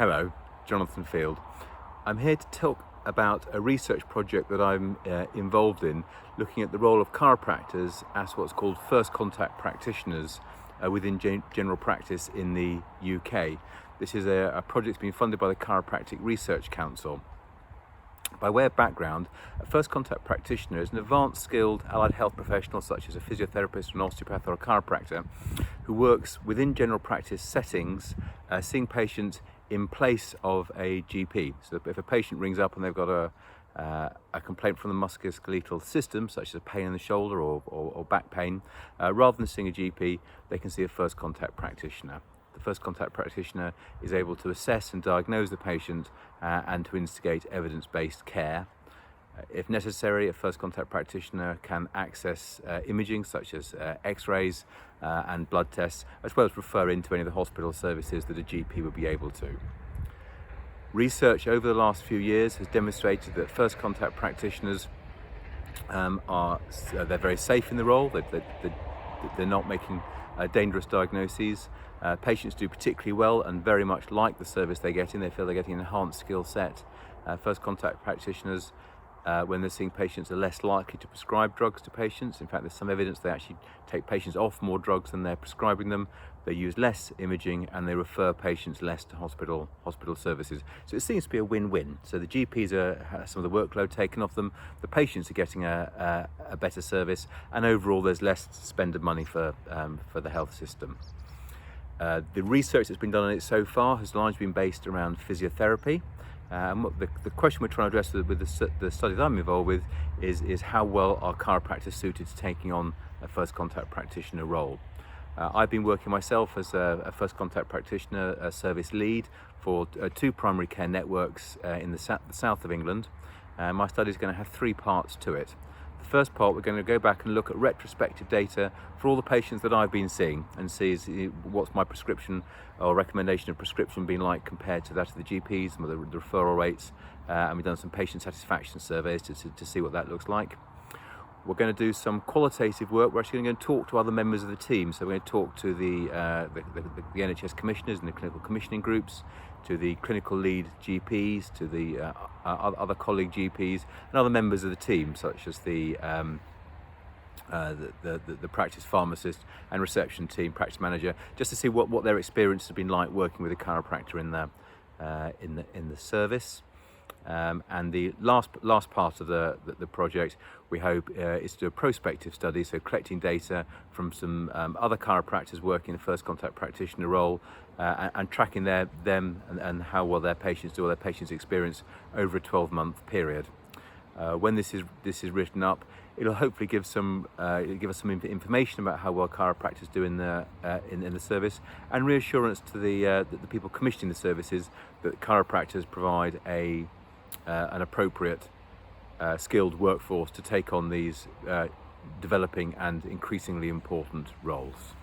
Hello, Jonathan Field. I'm here to talk about a research project that I'm involved in, looking at the role of chiropractors as what's called first contact practitioners within general practice in the UK. This is a project that's been funded by the Chiropractic Research Council. By way of background, a first contact practitioner is an advanced skilled allied health professional such as a physiotherapist, an osteopath or a chiropractor who works within general practice settings, seeing patients in place of a GP. So if a patient rings up and they've got a complaint from the musculoskeletal system, such as a pain in the shoulder or back pain, rather than seeing a GP, they can see a first contact practitioner. The first contact practitioner is able to assess and diagnose the patient and to instigate evidence-based care. If necessary, a first contact practitioner can access imaging such as x-rays and blood tests, as well as refer into any of the hospital services that a GP would be able to. Research over the last few years has demonstrated that first contact practitioners they're very safe in the role. They're not making dangerous diagnoses. Patients do particularly well and very much like the service they're getting. They feel they're getting an enhanced skill set. First contact practitioners, when they're seeing patients, are less likely to prescribe drugs to patients. In fact, there's some evidence they actually take patients off more drugs than they're prescribing them. They use less imaging and they refer patients less to hospital services. So it seems to be a win-win. So the GPs have some of the workload taken off them, the patients are getting a better service, and overall there's less spending money for the health system. The research that's been done on it so far has largely been based around physiotherapy. The question we're trying to address with the study that I'm involved with is how well are chiropractors suited to taking on a first contact practitioner role. I've been working myself as a first contact practitioner, a service lead for two primary care networks in the south of England. My study is going to have three parts to it. The first part, we're going to go back and look at retrospective data for all the patients that I've been seeing and see what's my prescription or recommendation of prescription been like compared to that of the GPs, and the referral rates, and we've done some patient satisfaction surveys to see what that looks like. We're going to do some qualitative work. We're actually going to talk to other members of the team. So we're going to talk to the NHS commissioners and the clinical commissioning groups, to the clinical lead GPs, to the other colleague GPs, and other members of the team, such as the practice pharmacist and reception team, practice manager, just to see what their experience has been like working with a chiropractor in the service. And the last part of the project, we hope, is to do a prospective study, so collecting data from some other chiropractors working in the first contact practitioner role, and tracking them and how well their patients do, or their patients' experience over a 12-month period. When this is written up, it'll hopefully give us some information about how well chiropractors do in the service, and reassurance to the people commissioning the services that chiropractors provide an appropriate skilled workforce to take on these developing and increasingly important roles.